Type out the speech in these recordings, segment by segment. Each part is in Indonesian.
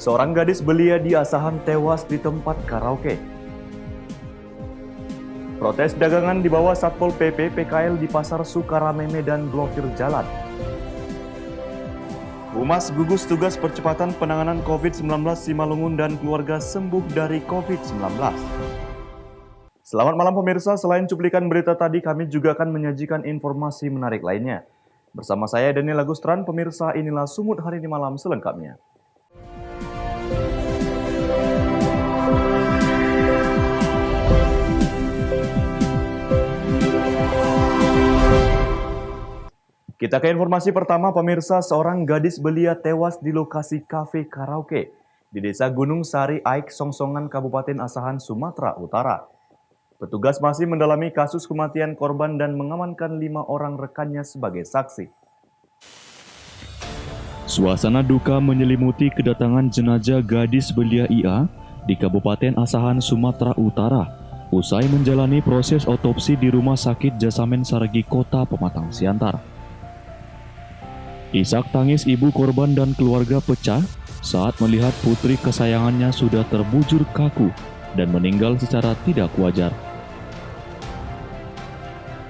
Seorang gadis belia di Asahan tewas di tempat karaoke. Protes dagangan di bawah Satpol PP PKL di Pasar Sukarame Medan blokir jalan. Humas gugus tugas percepatan penanganan COVID-19 Simalungun dan keluarga sembuh dari COVID-19. Selamat malam pemirsa, selain cuplikan berita tadi kami juga akan menyajikan informasi menarik lainnya. Bersama saya Daniel Agustran, pemirsa inilah Sumut Hari ini Malam selengkapnya. Kita ke informasi pertama, pemirsa. Seorang gadis belia tewas di lokasi kafe karaoke di Desa Gunung Sari, Aik, Songsongan, Kabupaten Asahan, Sumatera Utara. Petugas masih mendalami kasus kematian korban dan mengamankan 5 orang rekannya sebagai saksi. Suasana duka menyelimuti kedatangan jenazah gadis belia IA di Kabupaten Asahan, Sumatera Utara usai menjalani proses otopsi di Rumah Sakit Jasamen Saragi Kota Pematang Siantar. Isak tangis ibu korban dan keluarga pecah saat melihat putri kesayangannya sudah terbujur kaku dan meninggal secara tidak wajar.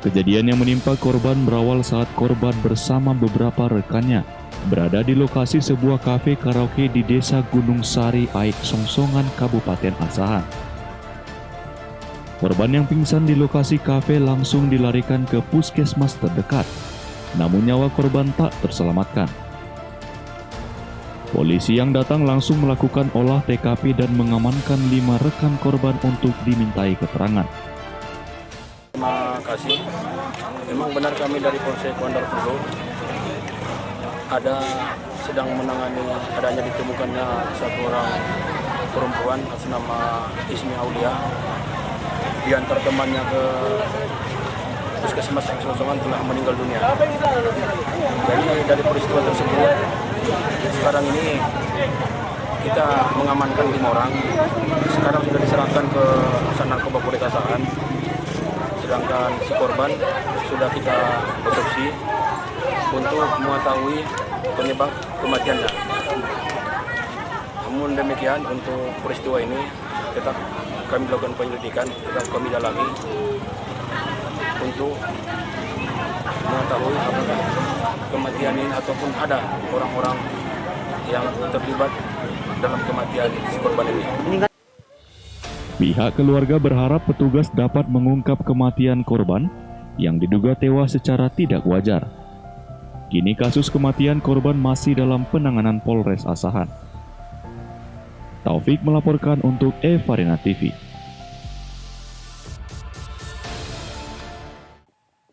Kejadian yang menimpa korban berawal saat korban bersama beberapa rekannya berada di lokasi sebuah kafe karaoke di Desa Gunung Sari, Aik, Songsongan, Kabupaten Asahan. Korban yang pingsan di lokasi kafe langsung dilarikan ke puskesmas terdekat, namun nyawa korban tak terselamatkan. Polisi yang datang langsung melakukan olah TKP dan mengamankan 5 rekan korban untuk dimintai keterangan. Terima kasih. Memang benar kami dari Polsek Bandar Puro sedang menangani adanya ditemukannya satu orang perempuan atas nama Ismi Aulia. Diantar temannya ke puskesmas Songsongan telah meninggal dunia. Jadi dari peristiwa tersebut sekarang ini kita mengamankan 5 orang. Sekarang sudah diserahkan ke Narkoba Polres Asahan. Sedangkan si korban sudah kita otopsi untuk mengetahui penyebab kematiannya. Namun demikian untuk peristiwa ini tetap kami lakukan penyelidikan, tetap kami dalami untuk mengetahui apakah kematian ini ataupun ada orang-orang yang terlibat dalam kematian si korban ini. Pihak keluarga berharap petugas dapat mengungkap kematian korban yang diduga tewas secara tidak wajar. Kini kasus kematian korban masih dalam penanganan Polres Asahan. Taufik melaporkan untuk Evarina TV.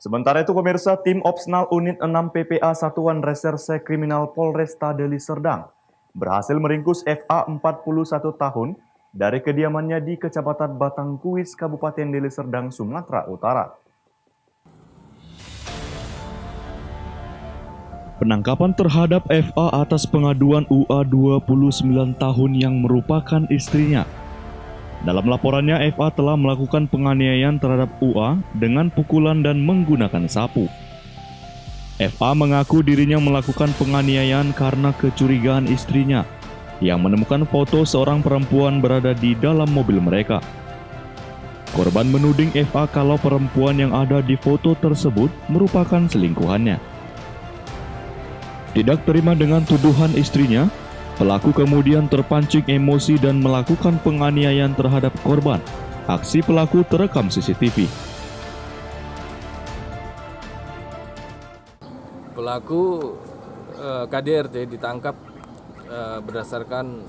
Sementara itu pemirsa, tim Opsnal Unit 6 PPA Satuan Reserse Kriminal Polresta Deli Serdang berhasil meringkus FA 41 tahun dari kediamannya di Kecamatan Batangkuis, Kabupaten Deli Serdang, Sumatera Utara. Penangkapan terhadap FA atas pengaduan UA 29 tahun yang merupakan istrinya. Dalam laporannya, FA telah melakukan penganiayaan terhadap UA dengan pukulan dan menggunakan sapu. FA mengaku dirinya melakukan penganiayaan karena kecurigaan istrinya yang menemukan foto seorang perempuan berada di dalam mobil mereka. Korban menuding FA kalau perempuan yang ada di foto tersebut merupakan selingkuhannya. Tidak terima dengan tuduhan istrinya, pelaku kemudian terpancing emosi dan melakukan penganiayaan terhadap korban. Aksi pelaku terekam CCTV. Pelaku KDRT ditangkap berdasarkan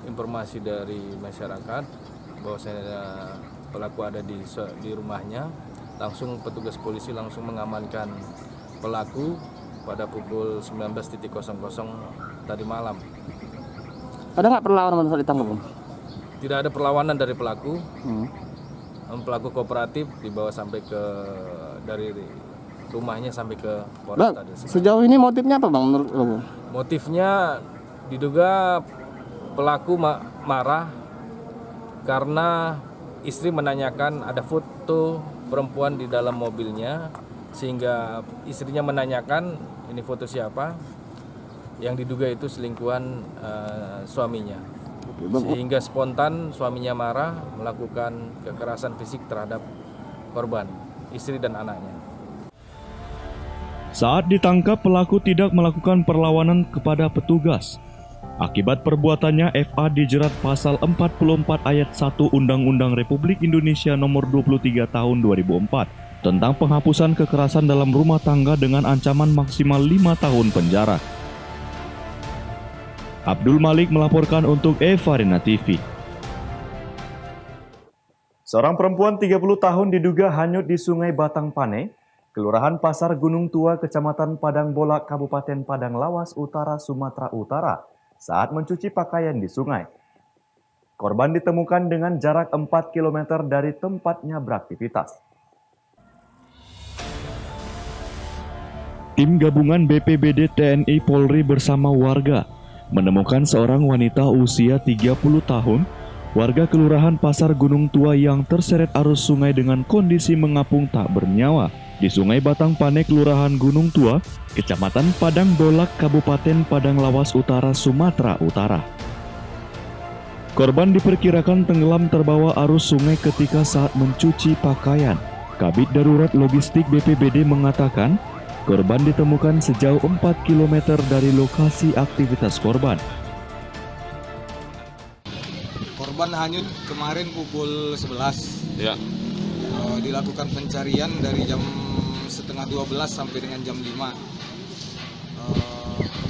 informasi dari masyarakat bahwasanya pelaku ada di rumahnya. Langsung petugas polisi langsung mengamankan pelaku pada pukul 19.00 tadi malam. Ada nggak perlawanan saat ditangkap, Bang? Tidak ada perlawanan dari pelaku. Pelaku kooperatif dibawa sampai dari rumahnya sampai ke Polres. Sejauh ini motifnya apa, Bang, menurut lo? Motifnya diduga pelaku marah karena istri menanyakan ada foto perempuan di dalam mobilnya, sehingga istrinya menanyakan ini foto siapa. yang diduga itu selingkuhan suaminya. Sehingga spontan suaminya marah melakukan kekerasan fisik terhadap korban, istri dan anaknya. Saat ditangkap, pelaku tidak melakukan perlawanan kepada petugas. Akibat perbuatannya, FA dijerat pasal 44 ayat 1 Undang-Undang Republik Indonesia Nomor 23 Tahun 2004 tentang penghapusan kekerasan dalam rumah tangga dengan ancaman maksimal 5 tahun penjara. Abdul Malik melaporkan untuk Eva Rina TV. Seorang perempuan 30 tahun diduga hanyut di Sungai Batang Pane, Kelurahan Pasar Gunung Tua, Kecamatan Padang Bolak, Kabupaten Padang Lawas Utara, Sumatera Utara, saat mencuci pakaian di sungai. Korban ditemukan dengan jarak 4 km dari tempatnya beraktivitas. Tim gabungan BPBD TNI Polri bersama warga menemukan seorang wanita usia 30 tahun, warga Kelurahan Pasar Gunung Tua yang terseret arus sungai dengan kondisi mengapung tak bernyawa di Sungai Batang Pane, Kelurahan Gunung Tua, Kecamatan Padang Bolak, Kabupaten Padang Lawas Utara, Sumatera Utara. Korban diperkirakan tenggelam terbawa arus sungai ketika saat mencuci pakaian. Kabid Darurat Logistik BPBD mengatakan, korban ditemukan sejauh 4 km dari lokasi aktivitas korban. Korban hanyut kemarin pukul 11. Ya. Dilakukan pencarian dari jam setengah 12 sampai dengan jam 5.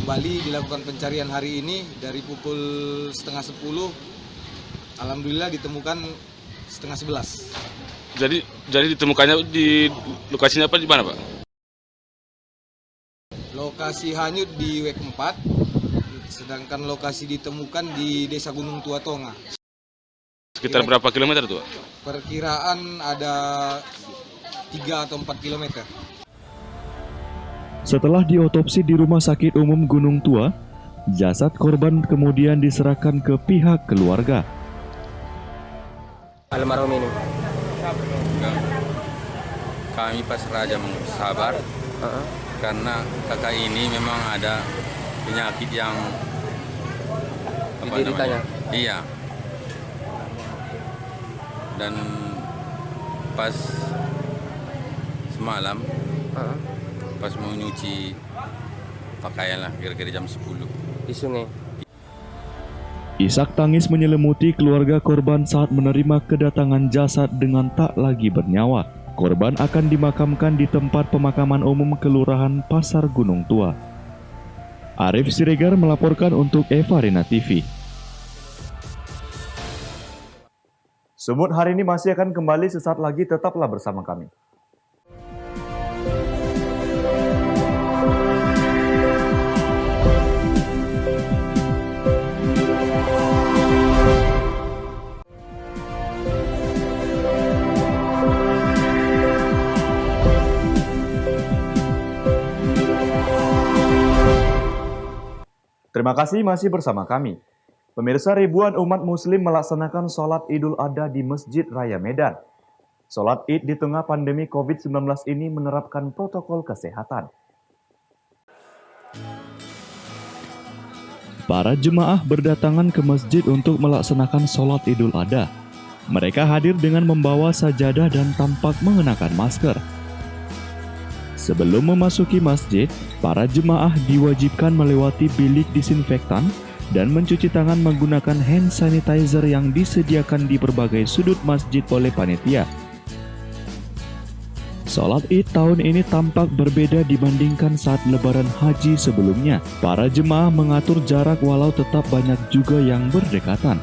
Kembali dilakukan pencarian hari ini dari pukul setengah 10. Alhamdulillah ditemukan setengah 11. Jadi ditemukannya di lokasinya apa, di mana, Pak? Lokasi hanyut di WEK 4, sedangkan lokasi ditemukan di Desa Gunung Tua Tonga. Sekitar berapa kilometer tuh, Pak? Perkiraan ada 3 atau 4 kilometer. Setelah diotopsi di Rumah Sakit Umum Gunung Tua, jasad korban kemudian diserahkan ke pihak keluarga. Almarhum ini. Kami pasrah aja sabar, karena kakak ini memang ada penyakit yang Dideritanya. Iya. Dan pas semalam, pas mau nyuci pakaian lah, kira-kira jam 10 Di sungai. Isak tangis menyelimuti keluarga korban saat menerima kedatangan jasad dengan tak lagi bernyawa. Korban akan dimakamkan di tempat pemakaman umum Kelurahan Pasar Gunung Tua. Arif Siregar melaporkan untuk Eva Rina TV. Sumut hari ini masih akan kembali sesaat lagi, tetaplah bersama kami. Terima kasih masih bersama kami. Pemirsa, ribuan umat muslim melaksanakan sholat Idul Adha di Masjid Raya Medan. Sholat Id di tengah pandemi COVID-19 ini menerapkan protokol kesehatan. Para jemaah berdatangan ke masjid untuk melaksanakan sholat Idul Adha. Mereka hadir dengan membawa sajadah dan tampak mengenakan masker. Sebelum memasuki masjid, para jemaah diwajibkan melewati bilik disinfektan dan mencuci tangan menggunakan hand sanitizer yang disediakan di berbagai sudut masjid oleh panitia. Sholat Id tahun ini tampak berbeda dibandingkan saat lebaran haji sebelumnya. Para jemaah mengatur jarak walau tetap banyak juga yang berdekatan.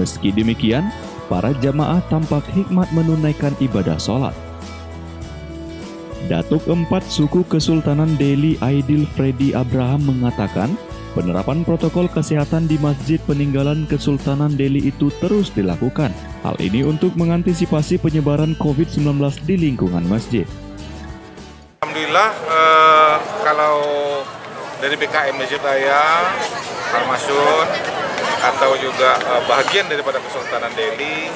Meski demikian, para jemaah tampak hikmat menunaikan ibadah sholat. Datuk 4 Suku Kesultanan Delhi Aidil Freddy Abraham mengatakan, penerapan protokol kesehatan di masjid peninggalan Kesultanan Delhi itu terus dilakukan. Hal ini untuk mengantisipasi penyebaran COVID-19 di lingkungan masjid. Alhamdulillah, kalau dari BKM Masjid Raya, Harmasun, atau juga bagian daripada Kesultanan Delhi,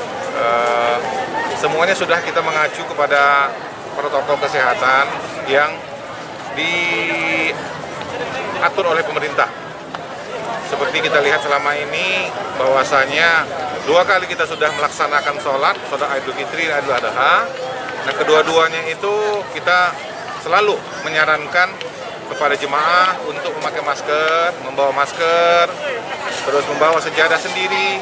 semuanya sudah kita mengacu kepada protokol kesehatan yang diatur oleh pemerintah. Seperti kita lihat selama ini bahwasanya 2 kali kita sudah melaksanakan sholat Idul Fitri dan Idul Adha. Nah, kedua-duanya itu kita selalu menyarankan kepada jemaah untuk memakai masker, membawa masker, terus membawa sejadah sendiri,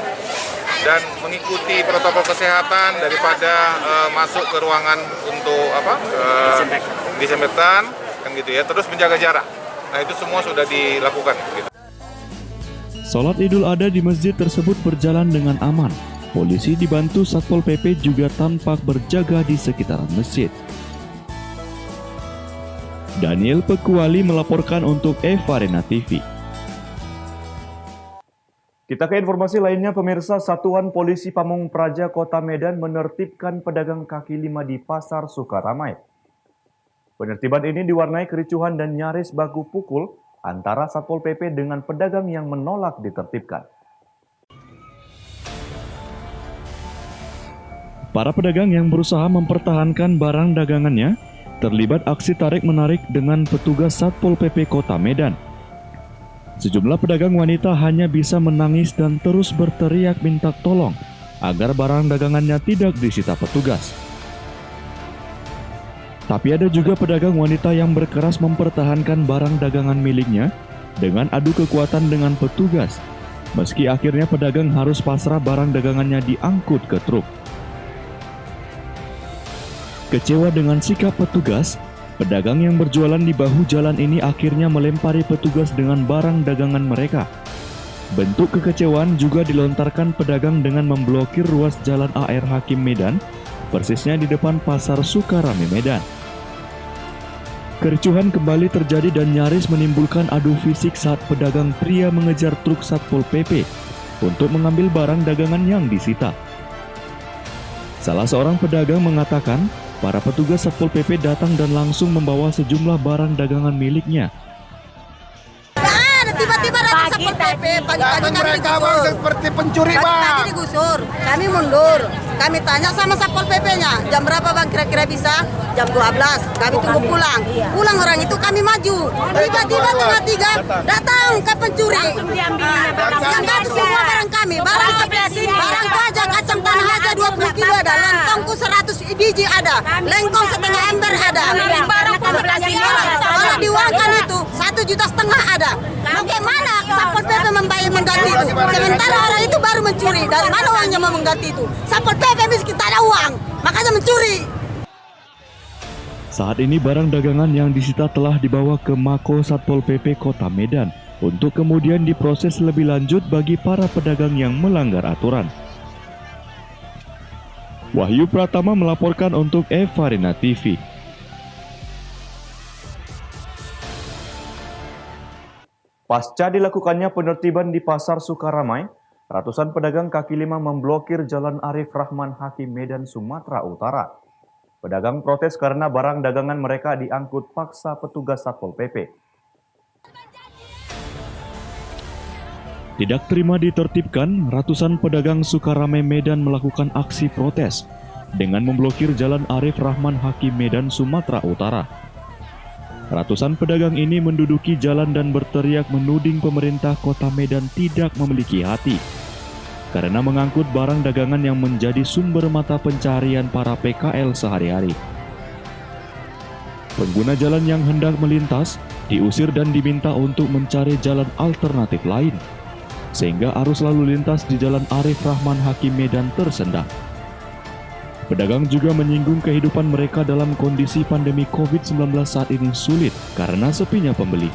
dan mengikuti protokol kesehatan daripada masuk ke ruangan untuk disinfektan, kan gitu ya. Terus menjaga jarak. Nah, itu semua sudah dilakukan. Gitu. Salat Idul Adha di masjid tersebut berjalan dengan aman. Polisi dibantu Satpol PP juga tampak berjaga di sekitaran masjid. Daniel Pekuali melaporkan untuk Eva Arena TV. Kita ke informasi lainnya, pemirsa. Satuan Polisi Pamung Praja Kota Medan menertibkan pedagang kaki lima di Pasar Sukaramai. Penertiban ini diwarnai kericuhan dan nyaris baku pukul antara Satpol PP dengan pedagang yang menolak ditertibkan. Para pedagang yang berusaha mempertahankan barang dagangannya terlibat aksi tarik-menarik dengan petugas Satpol PP Kota Medan. Sejumlah pedagang wanita hanya bisa menangis dan terus berteriak minta tolong agar barang dagangannya tidak disita petugas. Tapi ada juga pedagang wanita yang berkeras mempertahankan barang dagangan miliknya dengan adu kekuatan dengan petugas, meski akhirnya pedagang harus pasrah barang dagangannya diangkut ke truk. Kecewa dengan sikap petugas, pedagang yang berjualan di bahu jalan ini akhirnya melempari petugas dengan barang dagangan mereka. Bentuk kekecewaan juga dilontarkan pedagang dengan memblokir ruas jalan AR Hakim Medan, persisnya di depan Pasar Sukaramai Medan. Kericuhan kembali terjadi dan nyaris menimbulkan adu fisik saat pedagang pria mengejar truk Satpol PP untuk mengambil barang dagangan yang disita. Salah seorang pedagang mengatakan, para petugas Satpol PP datang dan langsung membawa sejumlah barang dagangan miliknya. Tiba-tiba datang Satpol PP, pagi-pagi kami digusur. Seperti pencuri, Pagi-pagi digusur, kami mundur. Kami tanya sama Satpol PP-nya, jam berapa bang kira-kira bisa? Jam 12, kami tunggu pulang. Pulang orang itu kami maju. Tiba-tiba tengah 3, datang ke pencuri. Yang semua barang kami, barang gajah, kacang tanah aja 20 kilo ada, lengkongku 100 biji ada, lengkong setengah ember ada. Kalau diuangkan itu 1,5 juta ada. Bagaimana Satpol PP membayar mengganti itu? Sementara orang itu baru mencuri. Dari mana uangnya mau mengganti itu? Satpol PP miskin tak ada uang, makanya mencuri. Saat ini barang dagangan yang disita telah dibawa ke Mako Satpol PP Kota Medan untuk kemudian diproses lebih lanjut bagi para pedagang yang melanggar aturan. Wahyu Pratama melaporkan untuk Eva Arena TV. Pasca dilakukannya penertiban di Pasar Sukaramai, ratusan pedagang kaki lima memblokir Jalan Arif Rahman Hakim Medan, Sumatera Utara. Pedagang protes karena barang dagangan mereka diangkut paksa petugas Satpol PP. Tidak terima ditertibkan, ratusan pedagang Sukaramai Medan melakukan aksi protes dengan memblokir Jalan Arif Rahman Hakim Medan, Sumatera Utara. Ratusan pedagang ini menduduki jalan dan berteriak menuding pemerintah Kota Medan tidak memiliki hati karena mengangkut barang dagangan yang menjadi sumber mata pencaharian para PKL sehari-hari. Pengguna jalan yang hendak melintas diusir dan diminta untuk mencari jalan alternatif lain, sehingga arus lalu lintas di Jalan Arif Rahman Hakim Medan tersendat. Pedagang juga menyinggung kehidupan mereka dalam kondisi pandemi COVID-19 saat ini sulit karena sepinya pembeli.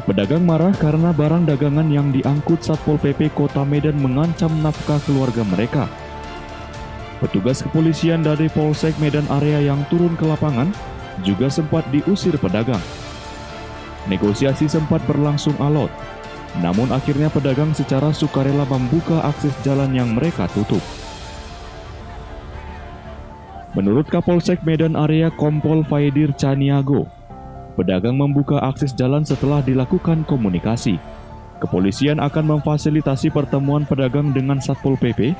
Pedagang marah karena barang dagangan yang diangkut Satpol PP Kota Medan mengancam nafkah keluarga mereka. Petugas kepolisian dari Polsek Medan Area yang turun ke lapangan juga sempat diusir pedagang. Negosiasi sempat berlangsung alot, namun akhirnya pedagang secara sukarela membuka akses jalan yang mereka tutup. Menurut Kapolsek Medan Area Kompol Faidir Caniago, pedagang membuka akses jalan setelah dilakukan komunikasi. Kepolisian akan memfasilitasi pertemuan pedagang dengan Satpol PP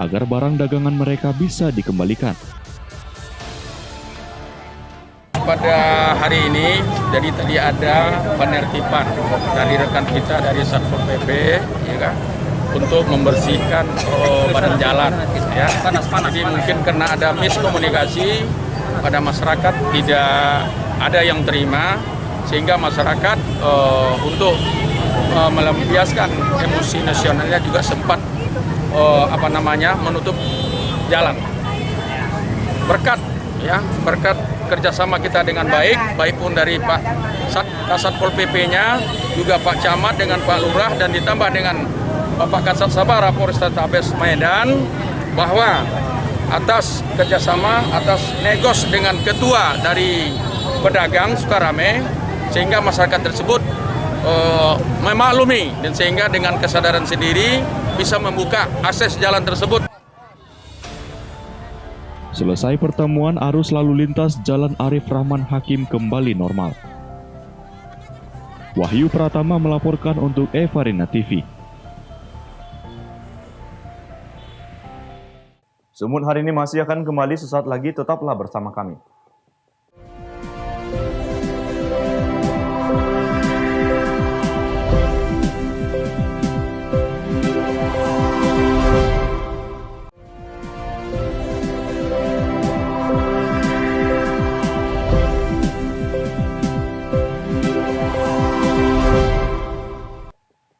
agar barang dagangan mereka bisa dikembalikan. pada hari ini, jadi tadi ada penertiban dari rekan kita dari Satpol PP, ya kan, untuk membersihkan badan jalan. Ya. Jadi mungkin karena ada miskomunikasi pada masyarakat, tidak ada yang terima, sehingga masyarakat untuk melampiaskan emosi nasionalnya juga sempat menutup jalan. Berkat kerjasama kita dengan baik pun dari Pak Satpol PP-nya, juga Pak Camat dengan Pak Lurah, dan ditambah dengan Bapak Kasat Sabara Polrestabes Medan, bahwa atas kerjasama, atas negos dengan ketua dari pedagang Sukarame, sehingga masyarakat tersebut memaklumi, dan sehingga dengan kesadaran sendiri bisa membuka akses jalan tersebut. Selesai pertemuan, arus lalu lintas Jalan Arif Rahman Hakim kembali normal. Wahyu Pratama melaporkan untuk Evarina TV. Sumut hari ini masih akan kembali sesaat lagi, tetaplah bersama kami.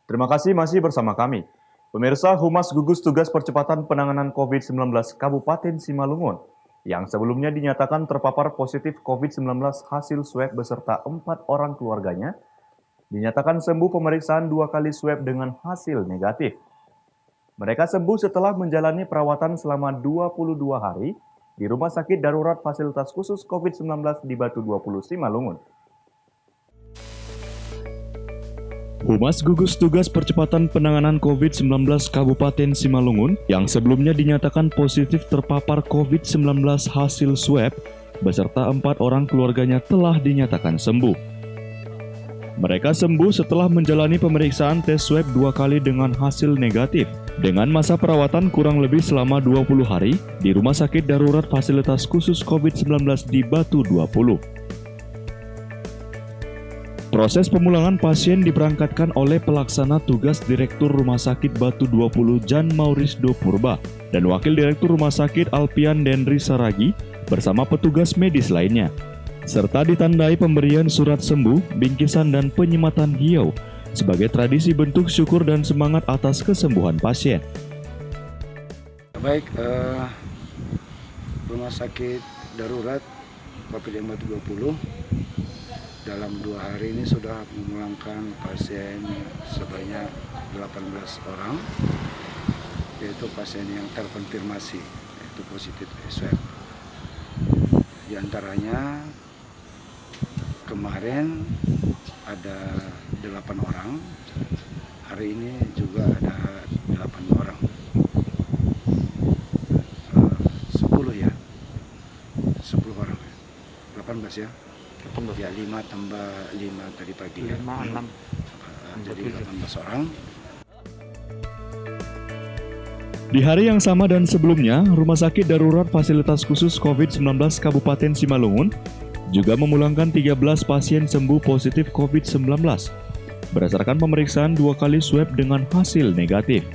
Terima kasih masih bersama kami. Pemirsa, Humas Gugus Tugas Percepatan Penanganan COVID-19 Kabupaten Simalungun yang sebelumnya dinyatakan terpapar positif COVID-19 hasil swab beserta 4 orang keluarganya, dinyatakan sembuh pemeriksaan 2 kali swab dengan hasil negatif. Mereka sembuh setelah menjalani perawatan selama 22 hari di Rumah Sakit Darurat Fasilitas Khusus COVID-19 di Batu 20 Simalungun. Humas Gugus Tugas Percepatan Penanganan COVID-19 Kabupaten Simalungun yang sebelumnya dinyatakan positif terpapar COVID-19 hasil swab beserta 4 orang keluarganya telah dinyatakan sembuh. Mereka sembuh setelah menjalani pemeriksaan tes swab 2 kali dengan hasil negatif dengan masa perawatan kurang lebih selama 20 hari di Rumah Sakit Darurat Fasilitas Khusus COVID-19 di Batu 20. Proses pemulangan pasien diberangkatkan oleh pelaksana tugas Direktur Rumah Sakit Batu 20 Jan Maurisdo Purba dan Wakil Direktur Rumah Sakit Alpian Denri Saragi bersama petugas medis lainnya, serta ditandai pemberian surat sembuh, bingkisan dan penyematan hiau sebagai tradisi bentuk syukur dan semangat atas kesembuhan pasien. Baik, Rumah Sakit Darurat COVID-19 Batu 20 dalam 2 hari ini sudah memulangkan pasien sebanyak 18 orang, yaitu pasien yang terkonfirmasi yaitu positif swab. Di antaranya kemarin ada 8 orang, hari ini juga ada 8 orang. 10 orang, 18 ya. Ya 5 tambah 5 tadi pagi ya. 6. Jadi 18 orang. Di hari yang sama dan sebelumnya, Rumah Sakit Darurat Fasilitas Khusus COVID-19 Kabupaten Simalungun juga memulangkan 13 pasien sembuh positif COVID-19 berdasarkan pemeriksaan 2 kali swab dengan hasil negatif.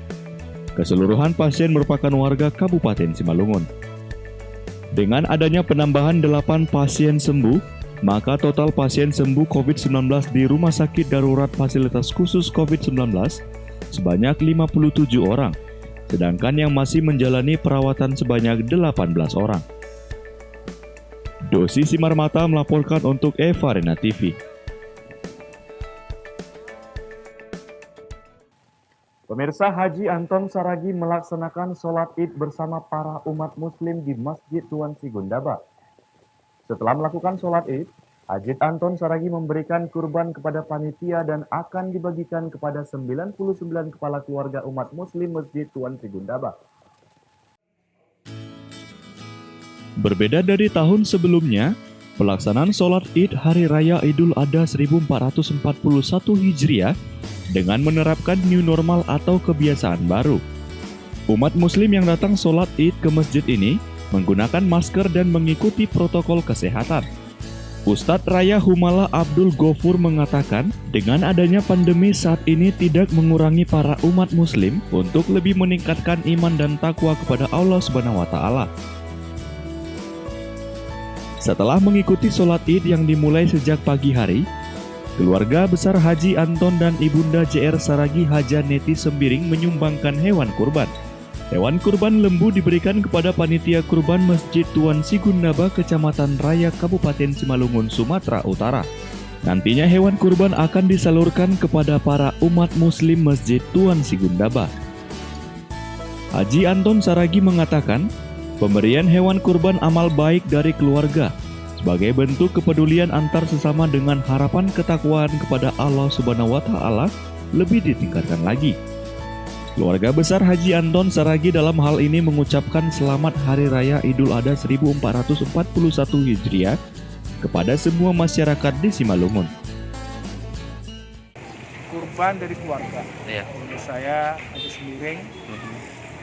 Keseluruhan pasien merupakan warga Kabupaten Simalungun. Dengan adanya penambahan 8 pasien sembuh, maka total pasien sembuh COVID-19 di Rumah Sakit Darurat Fasilitas Khusus COVID-19 sebanyak 57 orang, sedangkan yang masih menjalani perawatan sebanyak 18 orang. Dosi Simarmata melaporkan untuk Evarina TV. Pemirsa, Haji Anton Saragi melaksanakan sholat Id bersama para umat muslim di Masjid Tuan Sigundaba. Setelah melakukan sholat Id, Haji Anton Saragi memberikan kurban kepada panitia dan akan dibagikan kepada 99 kepala keluarga umat muslim Masjid Tuan Sigundaba. Berbeda dari tahun sebelumnya, pelaksanaan sholat Id Hari Raya Idul Adha 1441 Hijriah dengan menerapkan new normal atau kebiasaan baru. Umat muslim yang datang sholat Id ke masjid ini menggunakan masker dan mengikuti protokol kesehatan. Ustadz Raya Humala Abdul Ghafur mengatakan, dengan adanya pandemi saat ini tidak mengurangi para umat muslim untuk lebih meningkatkan iman dan takwa kepada Allah Subhanahu wa taala. Setelah mengikuti sholat Id yang dimulai sejak pagi hari, keluarga besar Haji Anton dan Ibunda JR Saragi Haja Neti Sembiring menyumbangkan hewan kurban. Hewan kurban lembu diberikan kepada panitia kurban Masjid Tuan Sigundaba, Kecamatan Raya, Kabupaten Simalungun, Sumatera Utara. Nantinya hewan kurban akan disalurkan kepada para umat muslim Masjid Tuan Sigundaba. Haji Anton Saragi mengatakan, pemberian hewan kurban amal baik dari keluarga sebagai bentuk kepedulian antar sesama dengan harapan ketakwaan kepada Allah Subhanahu wa taala lebih ditingkatkan lagi. Keluarga besar Haji Anton Saragi dalam hal ini mengucapkan selamat Hari Raya Idul Adha 1441 Hijriah kepada semua masyarakat di Simalungun. Kurban dari keluarga, untuk saya Haji Sembiring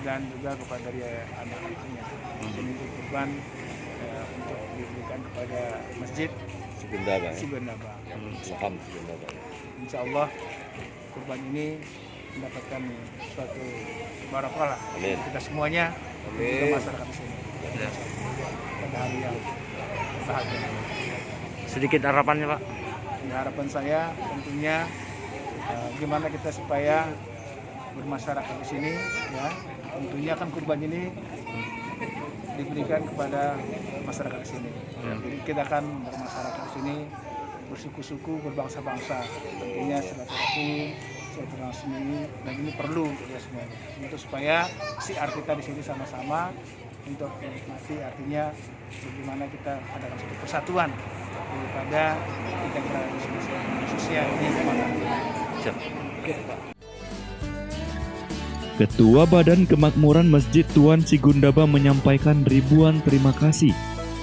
dan juga kepada dari anak-anaknya. Ini kurban untuk diberikan kepada Masjid Sigundaba. Insya Allah kurban ini mendapatkan suatu barakah lah kita semuanya, juga masyarakat di sini pada hari yang bahagia. Sedikit harapannya Pak? Harapan saya tentunya gimana kita supaya bermasyarakat di sini, ya tentunya kan kurban ini diberikan kepada masyarakat di sini. Jadi kita akan bermasyarakat di sini bersuku-suku, berbangsa-bangsa, tentunya silaturahmi, silaturahmi, dan ini perlu untuk kita semuanya, untuk supaya siar kita di sini sama-sama untuk menikmati, artinya bagaimana kita adakan satu persatuan daripada kita berada di sini khususnya ini kemana. Oke, Pak. Ketua Badan Kemakmuran Masjid Tuan Sigundaba menyampaikan ribuan terima kasih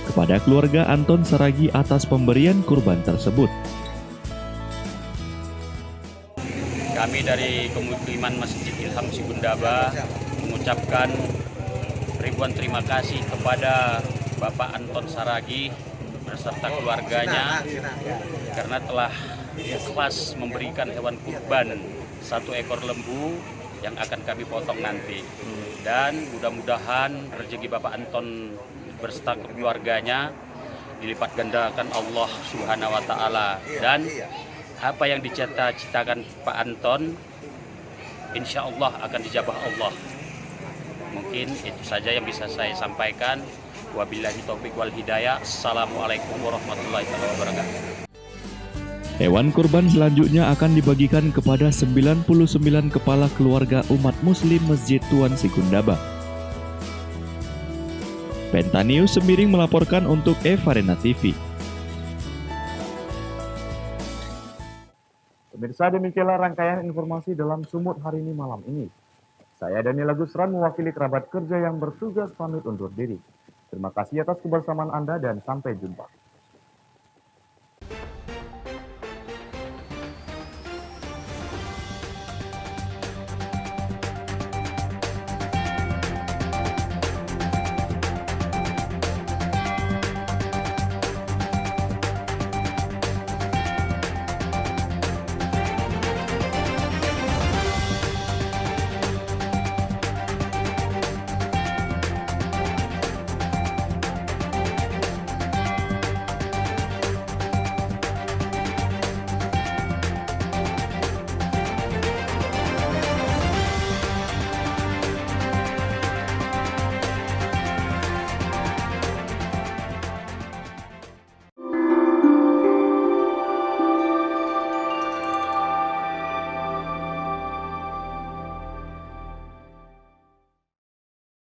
kepada keluarga Anton Saragi atas pemberian kurban tersebut. Kami dari Kemusliman Masjid Ilham Sigundaba mengucapkan ribuan terima kasih kepada Bapak Anton Saragi beserta keluarganya karena telah ikhlas memberikan hewan kurban 1 ekor lembu yang akan kami potong nanti. Dan mudah-mudahan rezeki Bapak Anton beserta keluarganya dilipat gandakan Allah Subhanahu wa taala, dan apa yang dicita-citakan Pak Anton insya Allah akan dijabah Allah. Mungkin itu saja yang bisa saya sampaikan. Wabillahi taufiq wal hidayah. Assalamualaikum warahmatullahi wabarakatuh. Hewan kurban selanjutnya akan dibagikan kepada 99 kepala keluarga umat muslim Masjid Tuan Sigundaba. Pentanius Sembiring melaporkan untuk Evarena TV. Pemirsa, demikianlah rangkaian informasi dalam Sumut hari ini malam ini. Saya Daniel Agusran mewakili kerabat kerja yang bertugas pamit undur diri. Terima kasih atas kebersamaan Anda dan sampai jumpa.